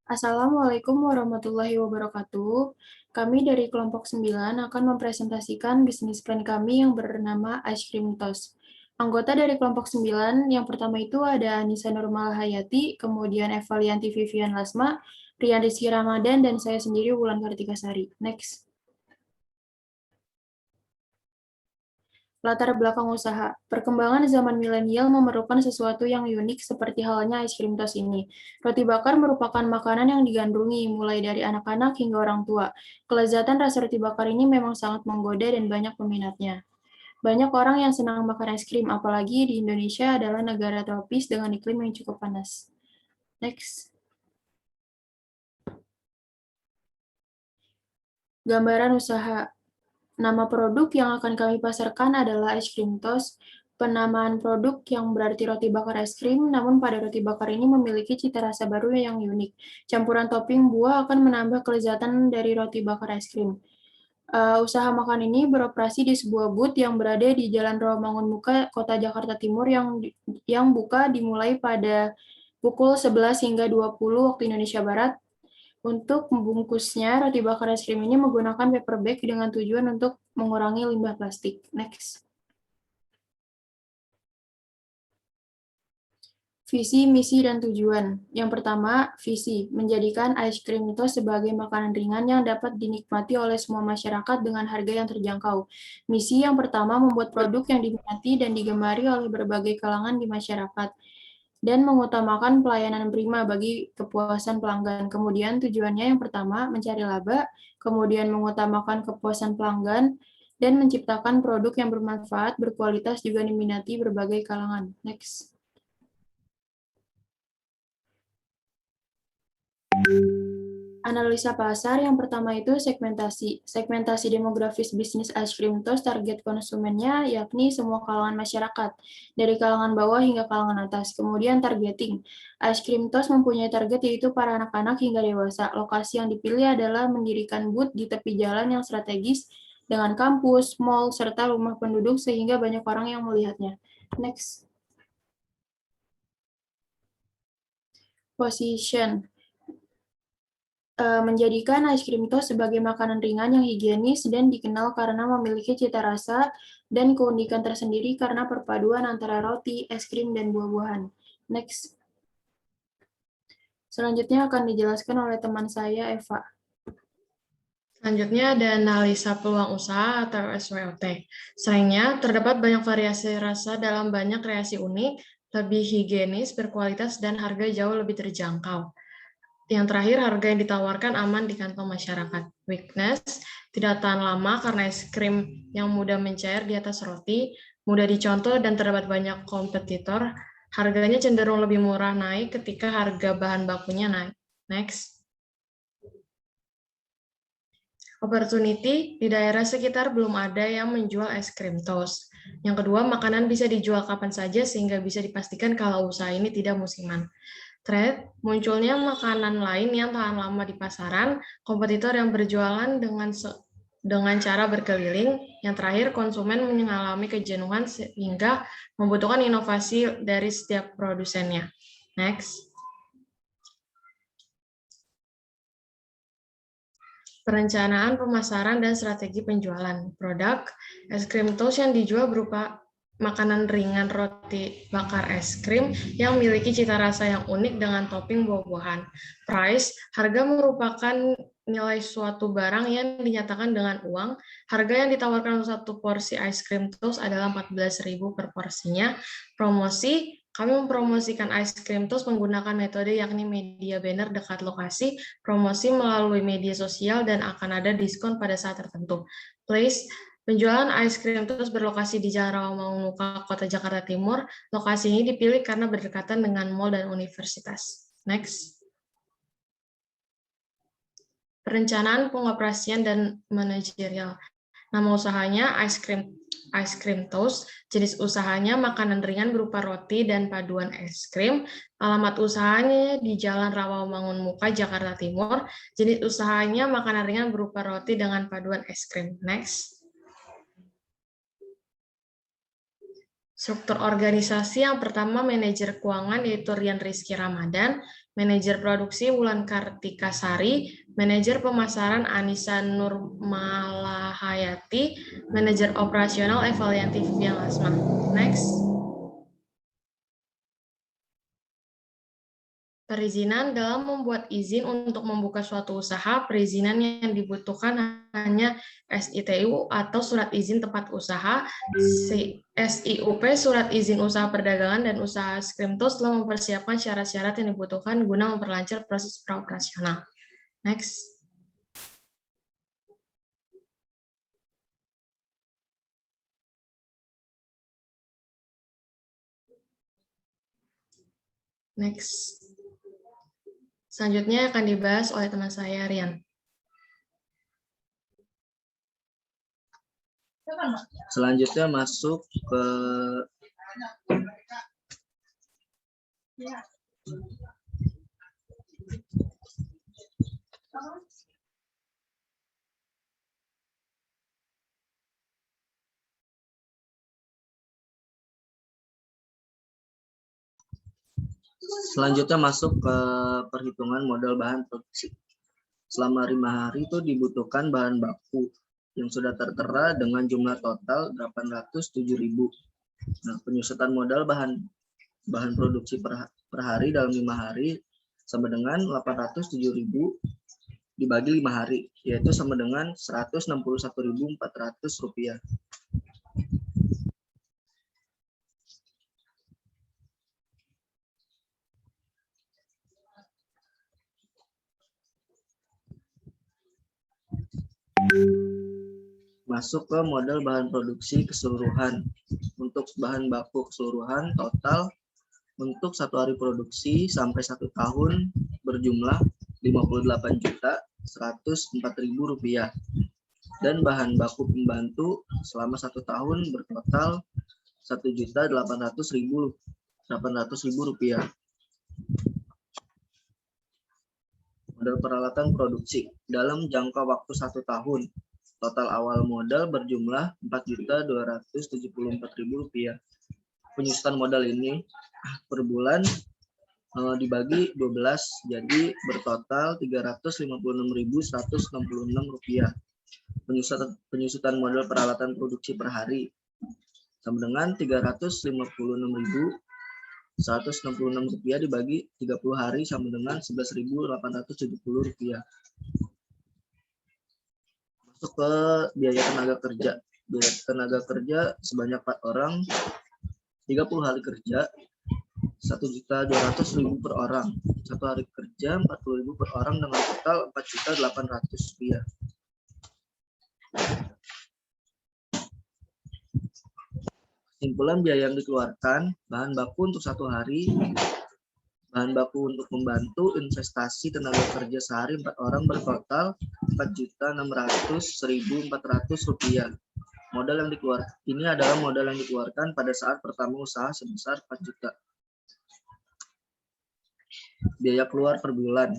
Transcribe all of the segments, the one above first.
Assalamualaikum warahmatullahi wabarakatuh. Kami dari kelompok 9 akan mempresentasikan bisnis plan kami yang bernama Ice Cream Toast. Anggota dari kelompok 9 yang pertama itu ada Anissa Nurmal Hayati, kemudian Evalianti Vivian Lasma, Rian Rizky Ramadan, dan saya sendiri Wulan Kartika Sari. Next. Latar belakang usaha. Perkembangan zaman milenial memerlukan sesuatu yang unik seperti halnya ice cream toast ini. Roti bakar merupakan makanan yang digandrungi mulai dari anak-anak hingga orang tua. Kelezatan rasa roti bakar ini memang sangat menggoda dan banyak peminatnya. Banyak orang yang senang makan es krim, apalagi di Indonesia adalah negara tropis dengan iklim yang cukup panas. Next. Gambaran usaha. Nama produk yang akan kami pasarkan adalah Ice Cream Toast. Penamaan produk yang berarti roti bakar es krim, namun pada roti bakar ini memiliki cita rasa baru yang unik. Campuran topping buah akan menambah kelezatan dari roti bakar es krim. Usaha makan ini beroperasi di sebuah booth yang berada di Jalan Rawamangun Muka, Kota Jakarta Timur yang buka dimulai pada pukul 11 hingga 20 waktu Indonesia Barat. Untuk membungkusnya, roti bakar es krim ini menggunakan paper bag dengan tujuan untuk mengurangi limbah plastik. Next. Visi, misi, dan tujuan. Yang pertama, visi, menjadikan ice cream itu sebagai makanan ringan yang dapat dinikmati oleh semua masyarakat dengan harga yang terjangkau. Misi yang pertama, membuat produk yang diminati dan digemari oleh berbagai kalangan di masyarakat, dan mengutamakan pelayanan prima bagi kepuasan pelanggan. Kemudian tujuannya yang pertama, mencari laba, kemudian mengutamakan kepuasan pelanggan, dan menciptakan produk yang bermanfaat, berkualitas, juga diminati berbagai kalangan. Next. Analisa pasar yang pertama itu segmentasi. Segmentasi demografis bisnis ice cream toast target konsumennya yakni semua kalangan masyarakat, dari kalangan bawah hingga kalangan atas. Kemudian targeting. Ice cream toast mempunyai target yaitu para anak-anak hingga dewasa. Lokasi yang dipilih adalah mendirikan booth di tepi jalan yang strategis dengan kampus, mall, serta rumah penduduk sehingga banyak orang yang melihatnya. Next. Position. Menjadikan ice cream toast sebagai makanan ringan yang higienis dan dikenal karena memiliki cita rasa dan keunikan tersendiri karena perpaduan antara roti, es krim, dan buah-buahan. Next. Selanjutnya akan dijelaskan oleh teman saya, Eva. Selanjutnya ada analisa peluang usaha atau SWOT. Sayangnya, terdapat banyak variasi rasa dalam banyak kreasi unik, lebih higienis, berkualitas, dan harga jauh lebih terjangkau. Yang terakhir, harga yang ditawarkan aman di kantong masyarakat. Weakness, tidak tahan lama karena es krim yang mudah mencair di atas roti, mudah dicontoh, dan terdapat banyak kompetitor. Harganya cenderung lebih murah naik ketika harga bahan bakunya naik. Next. Opportunity, di daerah sekitar belum ada yang menjual es krim toast. Yang kedua, makanan bisa dijual kapan saja sehingga bisa dipastikan kalau usaha ini tidak musiman. Threat, munculnya makanan lain yang tahan lama di pasaran, kompetitor yang berjualan dengan cara berkeliling. Yang terakhir, konsumen mengalami kejenuhan sehingga membutuhkan inovasi dari setiap produsennya. Next. Perencanaan pemasaran dan strategi penjualan produk. Es krim toast yang dijual berupa makanan ringan roti bakar es krim yang memiliki cita rasa yang unik dengan topping buah-buahan. Price, harga merupakan nilai suatu barang yang dinyatakan dengan uang. Harga yang ditawarkan untuk satu porsi es krim toast adalah 14.000 per porsinya. Promosi, kami mempromosikan ice cream toast menggunakan metode yakni media banner dekat lokasi, promosi melalui media sosial, dan akan ada diskon pada saat tertentu. Place, penjualan ice cream toast berlokasi di Jalan Rawamangun Muka, Kota Jakarta Timur. Lokasi ini dipilih karena berdekatan dengan mal dan universitas. Next. Perencanaan, pengoperasian, dan manajerial. Nama usahanya Ice Cream Toast, jenis usahanya makanan ringan berupa roti dan paduan es krim. Alamat usahanya di Jalan Rawamangun Muka, Jakarta Timur. Jenis usahanya makanan ringan berupa roti dengan paduan es krim. Next. Struktur organisasi yang pertama, manajer keuangan yaitu Rian Rizky Ramadan. Manajer produksi Wulan Kartikasari, manajer pemasaran Anissa Nurmalahayati, manajer operasional Evalianti Vivian Lasma. Next. Perizinan dalam membuat izin untuk membuka suatu usaha, perizinan yang dibutuhkan hanya SITU atau surat izin tempat usaha, SIUP, surat izin usaha perdagangan, dan usaha es krim toast telah mempersiapkan syarat-syarat yang dibutuhkan guna memperlancar proses praoperasional. Next. Next. Selanjutnya akan dibahas oleh teman saya, Rian. Selanjutnya masuk ke perhitungan modal bahan produksi. Selama 5 hari itu dibutuhkan bahan baku yang sudah tertera dengan jumlah total 807.000. Nah, penyusutan modal bahan produksi per hari dalam 5 hari sama dengan 807.000 dibagi 5 hari, yaitu sama dengan Rp161.400. Masuk ke modal bahan produksi keseluruhan. Untuk bahan baku keseluruhan total untuk 1 hari produksi sampai 1 tahun berjumlah Rp58.104.000 dan bahan baku pembantu selama 1 tahun bertotal Rp1.800.000. Modal peralatan produksi dalam jangka waktu 1 tahun. Total awal modal berjumlah Rp4.274.000. Penyusutan modal ini per bulan dibagi 12, jadi bertotal Rp356.166. Penyusutan modal peralatan produksi per hari sama dengan Rp356.166 dibagi 30 hari sama dengan Rp11.870. Masuk ke biaya tenaga kerja. Biaya tenaga kerja sebanyak 4 orang, 30 hari kerja, Rp1.200.000 per orang. 1 hari kerja Rp40.000 per orang dengan total Rp4.800.000. Kesimpulan biaya yang dikeluarkan, bahan baku untuk 1 hari, bahan baku untuk membantu investasi tenaga kerja sehari 4 orang bertotal Rp4.600.400. Modal yang dikeluarkan ini adalah modal yang dikeluarkan pada saat pertama usaha sebesar 4 juta. Biaya keluar per bulan.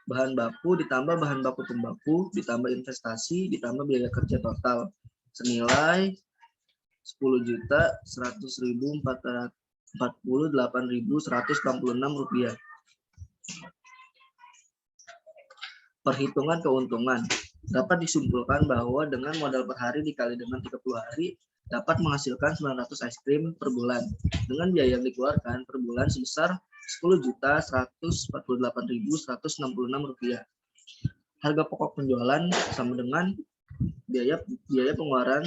Bahan baku ditambah bahan baku pembaku ditambah investasi ditambah biaya kerja total senilai Rp10.148.166. Perhitungan keuntungan. Dapat disimpulkan bahwa dengan modal per hari dikali dengan 30 hari dapat menghasilkan 900 es krim per bulan dengan biaya yang dikeluarkan per bulan sebesar Rp10.148.166. Harga pokok penjualan sama dengan biaya pengeluaran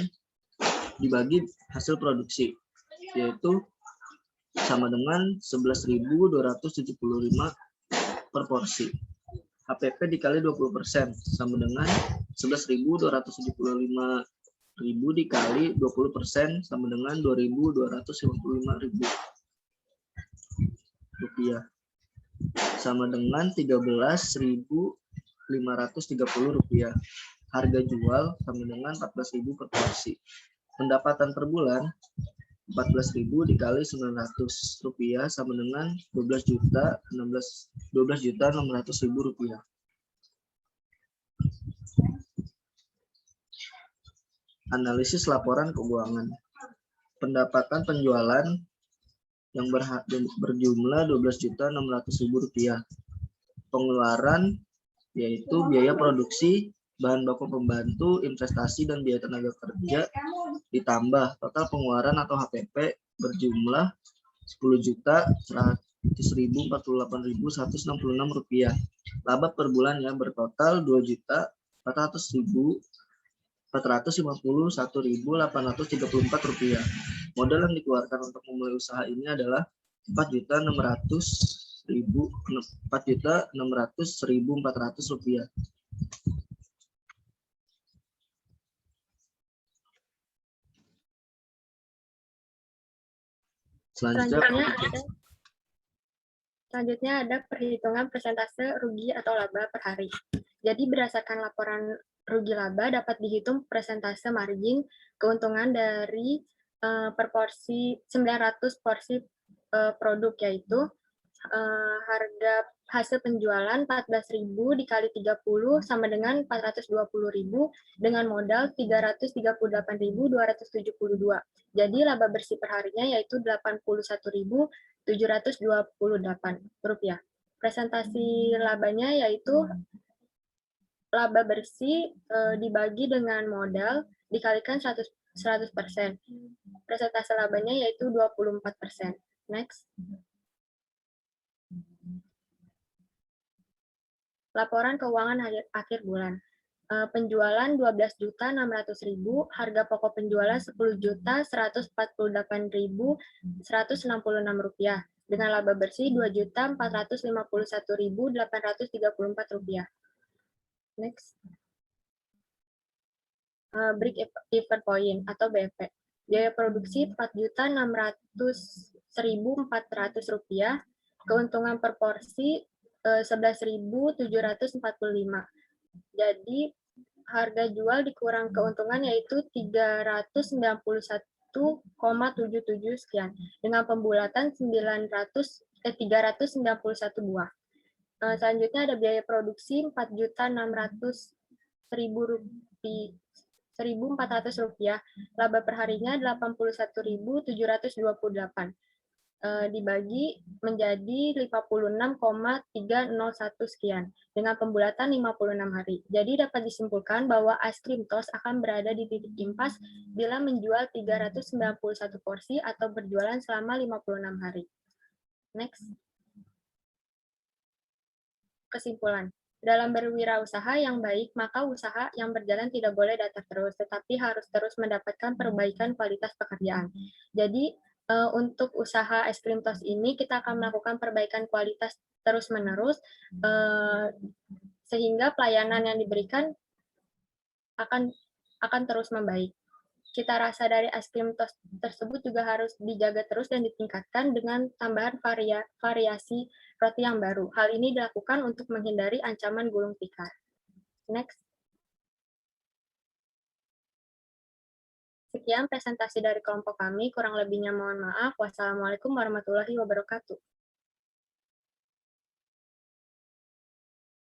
dibagi hasil produksi, yaitu sama dengan 11.275 per porsi. HPP dikali 20% sama dengan 11.275.000 dikali 20% sama dengan Rp2.255.000 sama dengan Rp13.530. Harga jual sama dengan 14.000 per porsi. Pendapatan per bulan 14.000 dikali Rp900 sama dengan Rp12.600.000. Analisis laporan keuangan. Pendapatan penjualan yang berjumlah Rp12.600.000. pengeluaran yaitu biaya produksi, bahan baku pembantu, investasi, dan biaya tenaga kerja, ditambah total pengeluaran atau HPP berjumlah Rp10.100.048.166. Laba per bulannya bertotal Rp2.451.834. Modal yang dikeluarkan untuk memulai usaha ini adalah Rp4.600.400. Selanjutnya ada perhitungan persentase rugi atau laba per hari. Jadi berdasarkan laporan rugi laba dapat dihitung persentase margin keuntungan dari per porsi 900 porsi produk, yaitu harga hasil penjualan 14.000 dikali 30 sama dengan 420.000 dengan modal 338.272. Jadi laba bersih per harinya yaitu Rp81.728. Presentasi labanya yaitu laba bersih dibagi dengan modal dikalikan 100%. Presentasi labanya yaitu 24%. Next. Laporan keuangan akhir bulan. Penjualan 12.600.000, harga pokok penjualan Rp10.148.166 dengan laba bersih Rp2.451.834. Next. Break-even point atau BEP. Biaya produksi Rp4.600.400, keuntungan per porsi 11.745. Jadi harga jual dikurang keuntungan yaitu 391,77 sekian dengan pembulatan 391 buah. Selanjutnya ada biaya produksi Rp4.400.000, laba per harinya Rp81.728. Dibagi menjadi 56,301 sekian dengan pembulatan 56 hari. Jadi dapat disimpulkan bahwa es krim tos akan berada di titik impas bila menjual 391 porsi atau berjualan selama 56 hari. Next. Kesimpulan. Dalam berwirausaha yang baik, maka usaha yang berjalan tidak boleh datar terus, tetapi harus terus mendapatkan perbaikan kualitas pekerjaan. Jadi, untuk usaha es krim tos ini, kita akan melakukan perbaikan kualitas terus-menerus, sehingga pelayanan yang diberikan akan terus membaik. Cita rasa dari es krim tos tersebut juga harus dijaga terus dan ditingkatkan dengan tambahan variasi roti yang baru. Hal ini dilakukan untuk menghindari ancaman gulung tikar. Next. Sekian presentasi dari kelompok kami, kurang lebihnya mohon maaf. Wassalamualaikum warahmatullahi wabarakatuh.